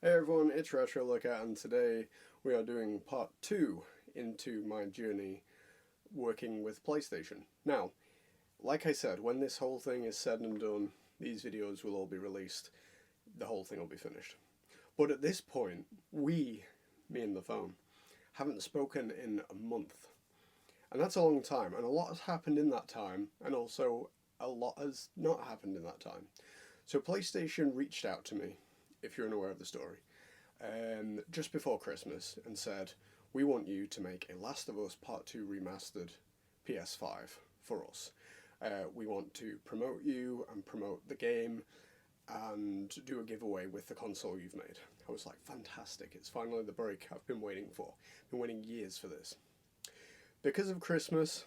Hey everyone, it's Retro Lookout, and today we are doing part 2 into my journey working with PlayStation. Now, like I said, when this whole thing is said and done, these videos will all be released, the whole thing will be finished. But at this point, me and the phone, haven't spoken in a month. And that's a long time, and a lot has happened in that time, and also a lot has not happened in that time. So PlayStation reached out to me, if you're unaware of the story, just before Christmas and said, we want you to make a Last of Us Part 2 remastered PS5 for us. We want to promote you and promote the game and do a giveaway with the console you've made. I was like, fantastic, it's finally the break I've been waiting for. Been waiting years for this. Because of Christmas,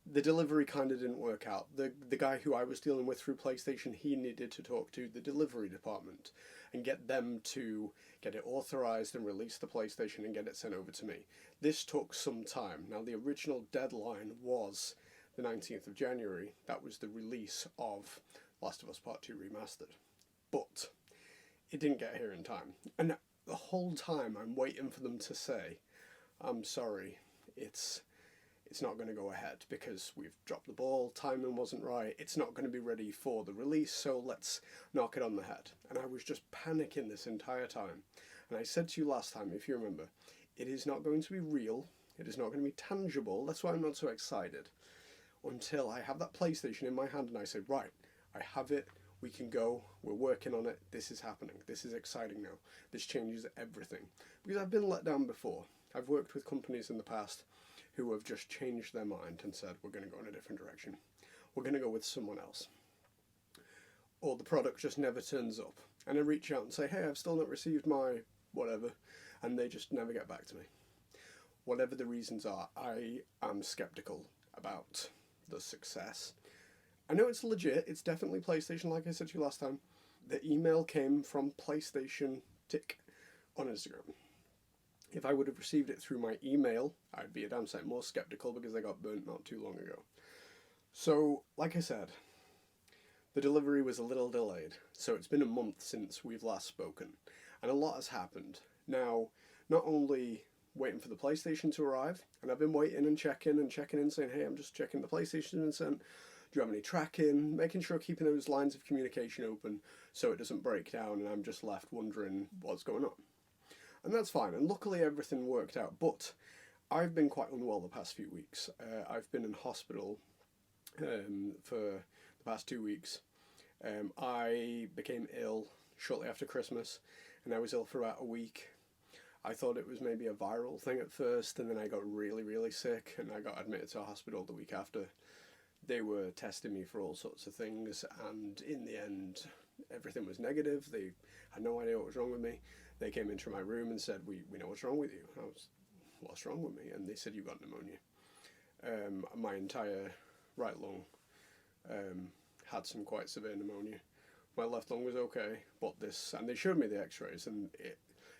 the delivery kind of didn't work out. The guy who I was dealing with through PlayStation, he needed to talk to the delivery department and get them to get it authorized and release the PlayStation and get it sent over to me. This took some time. Now, the original deadline was the 19th of January. That was the release of Last of Us Part 2 Remastered. But it didn't get here in time. And the whole time I'm waiting for them to say, I'm sorry, it's not going to go ahead because we've dropped the ball, timing wasn't right, it's not going to be ready for the release, so let's knock it on the head. And I was just panicking this entire time. And I said to you last time, if you remember, it is not going to be real, it is not going to be tangible, that's why I'm not so excited, until I have that PlayStation in my hand and I say, right, I have it, we can go, we're working on it, this is happening, this is exciting now, this changes everything. Because I've been let down before. I've worked with companies in the past who have just changed their mind and said, we're going to go in a different direction. We're going to go with someone else. Or the product just never turns up. And I reach out and say, hey, I've still not received my whatever. And they just never get back to me. Whatever the reasons are, I am skeptical about the success. I know it's legit, it's definitely PlayStation, like I said to you last time. The email came from PlayStation Tick on Instagram. If I would have received it through my email, I'd be a damn sight more skeptical because I got burnt not too long ago. So, like I said, the delivery was a little delayed. So it's been a month since we've last spoken. And a lot has happened. Now, not only waiting for the PlayStation to arrive, and I've been waiting and checking in, saying, hey, I'm just checking the PlayStation and saying, do you have any tracking? Making sure keeping those lines of communication open so it doesn't break down and I'm just left wondering what's going on. And that's fine, and luckily everything worked out, but I've been quite unwell the past few weeks. I've been in hospital for the past 2 weeks. I became ill shortly after Christmas, and I was ill for about a week. I thought it was maybe a viral thing at first, and then I got really, really sick, and I got admitted to a hospital the week after. They were testing me for all sorts of things, and in the end, everything was negative. They had no idea what was wrong with me. They came into my room and said, we know what's wrong with you. I was, what's wrong with me? And they said, you got pneumonia. My entire right lung had some quite severe pneumonia. My left lung was okay, but this, and they showed me the x-rays, and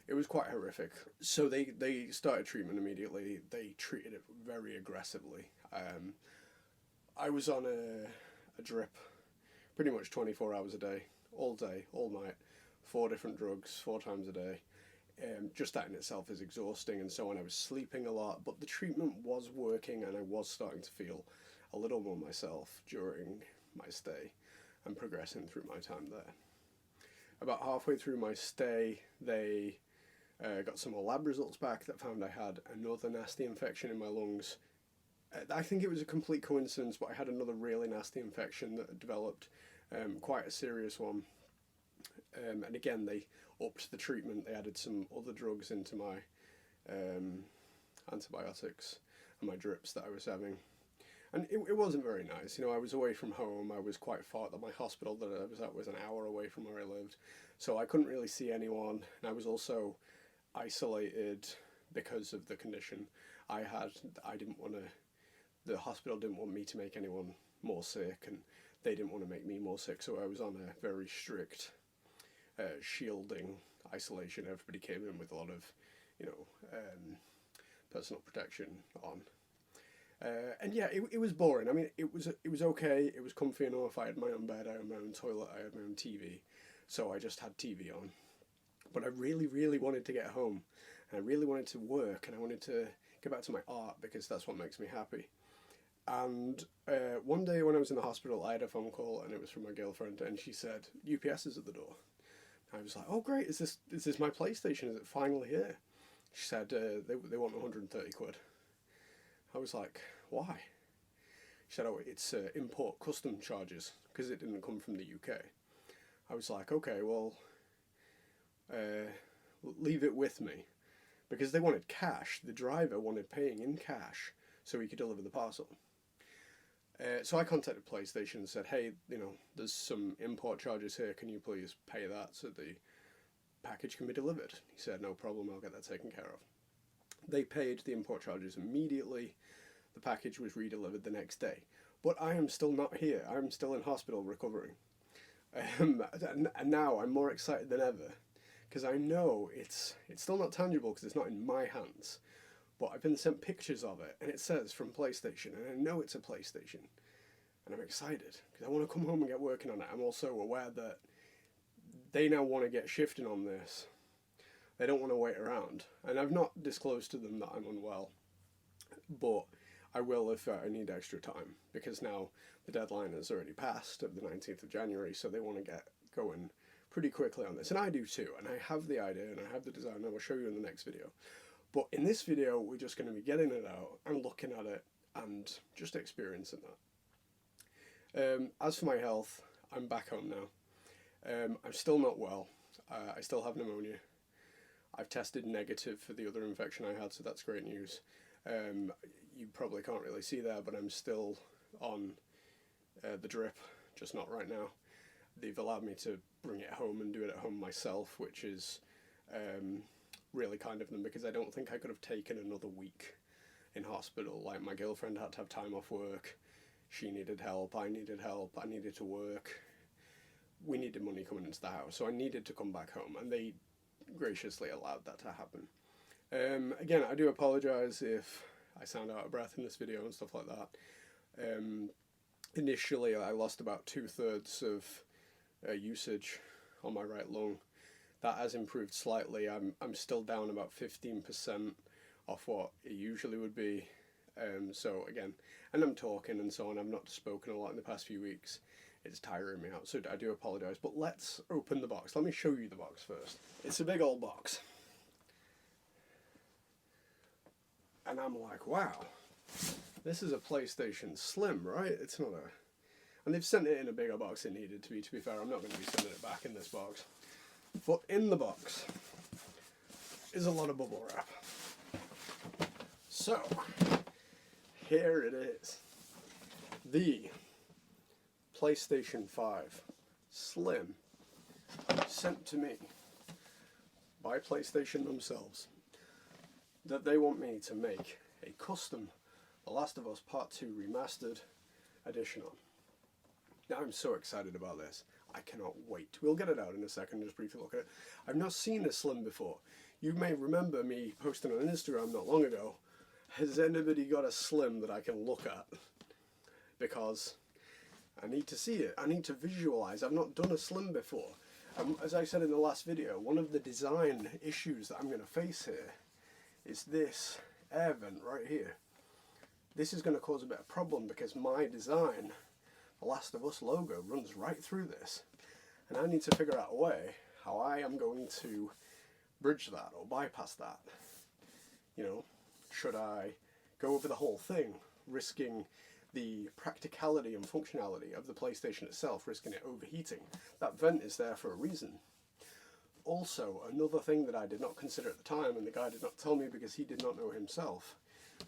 it was quite horrific. So they started treatment immediately. They treated it very aggressively. I was on a drip pretty much 24 hours a day, all night, 4 different drugs, 4 times a day. Just that in itself is exhausting and so on. I was sleeping a lot, but the treatment was working and I was starting to feel a little more myself during my stay and progressing through my time there. About halfway through my stay, they got some more lab results back that found I had another nasty infection in my lungs. I think it was a complete coincidence, but I had another really nasty infection that had developed, quite a serious one. And again, they upped the treatment. They added some other drugs into my antibiotics and my drips that I was having. And it wasn't very nice. I was away from home. I was quite far. My hospital that I was at was an hour away from where I lived. So I couldn't really see anyone. And I was also isolated because of the condition I had. The hospital didn't want me to make anyone more sick, and they didn't want to make me more sick, so I was on a very strict shielding isolation. Everybody came in with a lot of, personal protection on. And yeah, it was boring. I mean, it was okay. It was comfy enough. I had my own bed, I had my own toilet, I had my own TV, so I just had TV on. But I really, really wanted to get home. And I really wanted to work, and I wanted to get back to my art because that's what makes me happy. And one day when I was in the hospital, I had a phone call, and it was from my girlfriend, and she said, UPS is at the door. I was like, oh great, is this my PlayStation? Is it finally here? She said, they want 130 quid. I was like, why? She said, oh, it's import custom charges, because it didn't come from the UK. I was like, okay, well, leave it with me. Because they wanted cash. The driver wanted paying in cash so he could deliver the parcel. So I contacted PlayStation and said, hey, there's some import charges here. Can you please pay that so the package can be delivered? He said, no problem, I'll get that taken care of. They paid the import charges immediately. The package was redelivered the next day. But I am still not here. I'm still in hospital recovering. And now I'm more excited than ever, because I know it's still not tangible because it's not in my hands. But I've been sent pictures of it, and it says from PlayStation, and I know it's a PlayStation. And I'm excited, because I want to come home and get working on it. I'm also aware that they now want to get shifting on this. They don't want to wait around. And I've not disclosed to them that I'm unwell. But I will if I need extra time, because now the deadline has already passed of the 19th of January, so they want to get going pretty quickly on this. And I do too, and I have the idea, and I have the design, and I will show you in the next video. But in this video, we're just going to be getting it out and looking at it and just experiencing that. As for my health, I'm back home now. I'm still not well. I still have pneumonia. I've tested negative for the other infection I had, so that's great news. You probably can't really see there, but I'm still on the drip, just not right now. They've allowed me to bring it home and do it at home myself, which is really kind of them, because I don't think I could have taken another week in hospital. Like, my girlfriend had to have time off work. She needed help. I needed help. I needed to work. We needed money coming into the house, so I needed to come back home, and they graciously allowed that to happen. Again, I do apologise if I sound out of breath in this video and stuff like that. Initially, I lost about 2/3 of usage on my right lung. That has improved slightly. I'm still down about 15% off what it usually would be. So again, and I'm talking and so on. I've not spoken a lot in the past few weeks. It's tiring me out, so I do apologise. But let's open the box. Let me show you the box first. It's a big old box. And I'm like, wow, this is a PlayStation Slim, right? It's not a... And they've sent it in a bigger box it needed to be fair. I'm not going to be sending it back in this box. But in the box is a lot of bubble wrap. So, here it is. The PlayStation 5 Slim, sent to me by PlayStation themselves, that they want me to make a custom The Last of Us Part 2 Remastered edition on. Now I'm so excited about this. I cannot wait. We'll get it out in a second, just briefly look at it. I've not seen a Slim before. You may remember me posting on Instagram not long ago. Has anybody got a Slim that I can look at? Because I need to see it. I need to visualize. I've not done a Slim before. As I said in the last video, one of the design issues that I'm going to face here is this air vent right here. This is going to cause a bit of problem because my design, the Last of Us logo, runs right through this. And I need to figure out a way how I am going to bridge that or bypass that. You know, should I go over the whole thing, risking the practicality and functionality of the PlayStation itself, risking it overheating? That vent is there for a reason. Also, another thing that I did not consider at the time, and the guy did not tell me because he did not know himself,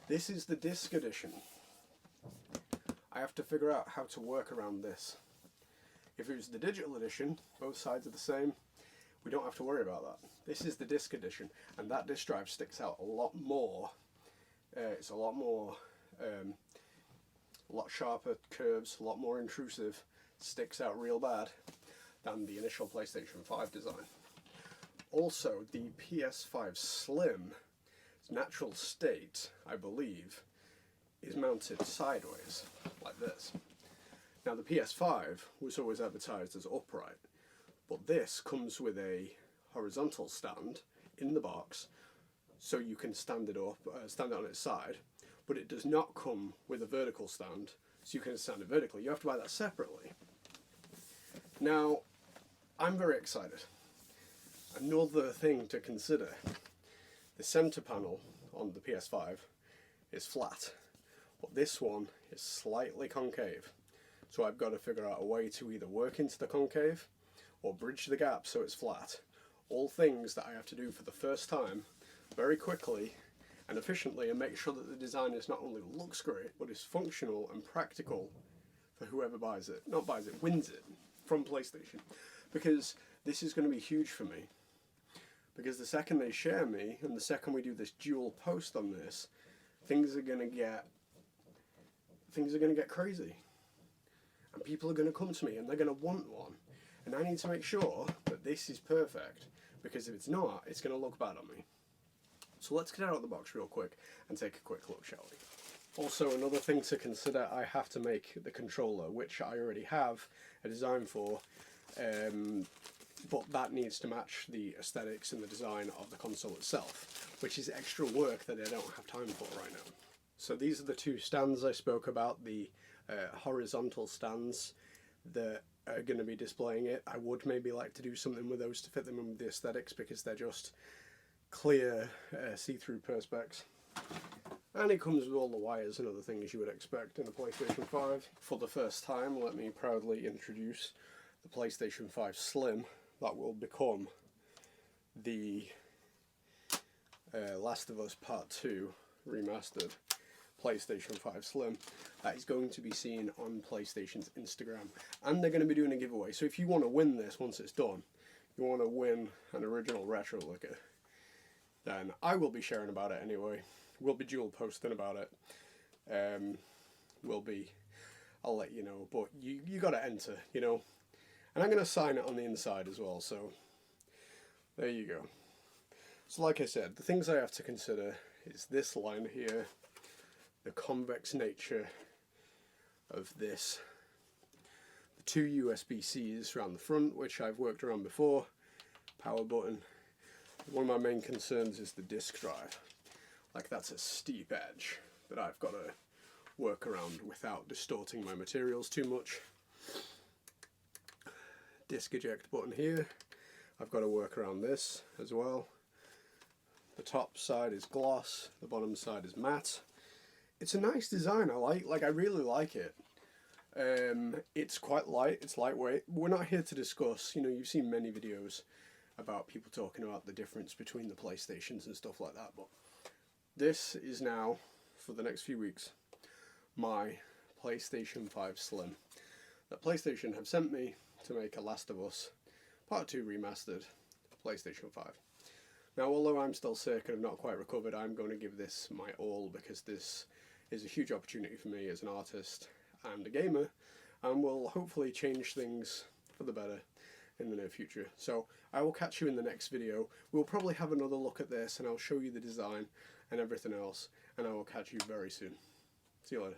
this is the disc edition. I have to figure out how to work around this. If it was the digital edition, both sides are the same, we don't have to worry about that. This is the disc edition, and that disc drive sticks out a lot more. It's a lot more, a lot sharper curves, a lot more intrusive, sticks out real bad than the initial PlayStation 5 design. Also, the PS5 Slim, its natural state, I believe, is mounted sideways, like this. Now the PS5 was always advertised as upright, but this comes with a horizontal stand in the box, so you can stand it up, stand it on its side, but it does not come with a vertical stand, so you can stand it vertically. You have to buy that separately. Now, I'm very excited. Another thing to consider, the center panel on the PS5 is flat, but this one is slightly concave. So I've got to figure out a way to either work into the concave or bridge the gap so it's flat. All things that I have to do for the first time, very quickly and efficiently, and make sure that the design is not only looks great, but is functional and practical for whoever buys it. Not buys it, wins it from PlayStation. Because this is going to be huge for me. Because the second they share me, and the second we do this dual post on this, things are going to get crazy. And people are going to come to me and they're going to want one. And I need to make sure that this is perfect, because if it's not, it's going to look bad on me. So let's get out of the box real quick and take a quick look, shall we? Also, another thing to consider, I have to make the controller, which I already have a design for, but that needs to match the aesthetics and the design of the console itself, which is extra work that I don't have time for right now. So these are the two stands I spoke about, the horizontal stands that are going to be displaying it. I would maybe like to do something with those to fit them in with the aesthetics, because they're just clear see-through perspex. And it comes with all the wires and other things you would expect in a PlayStation 5. For the first time, let me proudly introduce the PlayStation 5 Slim. That will become the Last of Us Part 2 remastered PlayStation 5 Slim. That is going to be seen on PlayStation's Instagram. And they're going to be doing a giveaway. So if you want to win this once it's done, you want to win an original retro looker, then I will be sharing about it anyway. We'll be dual posting about it. I'll let you know, but you got to enter, you know. And I'm going to sign it on the inside as well, so there you go. So like I said, the things I have to consider is this line here, the convex nature of this, the two USB-Cs around the front, which I've worked around before, power button. One of my main concerns is the disk drive. Like, that's a steep edge that I've got to work around without distorting my materials too much. Disk eject button here. I've got to work around this as well. The top side is gloss, the bottom side is matte. It's a nice design. I really like it. It's quite light, it's lightweight. We're not here to discuss, you know, you've seen many videos about people talking about the difference between the PlayStations and stuff like that, but this is now, for the next few weeks, my PlayStation 5 Slim that PlayStation have sent me to make a Last of Us Part 2 remastered PlayStation 5. Now, although I'm still sick and have not quite recovered, I'm going to give this my all, because this is a huge opportunity for me as an artist and a gamer, and will hopefully change things for the better in the near future. So I will catch you in the next video. We'll probably have another look at this, and I'll show you the design and everything else, and I will catch you very soon. See you later.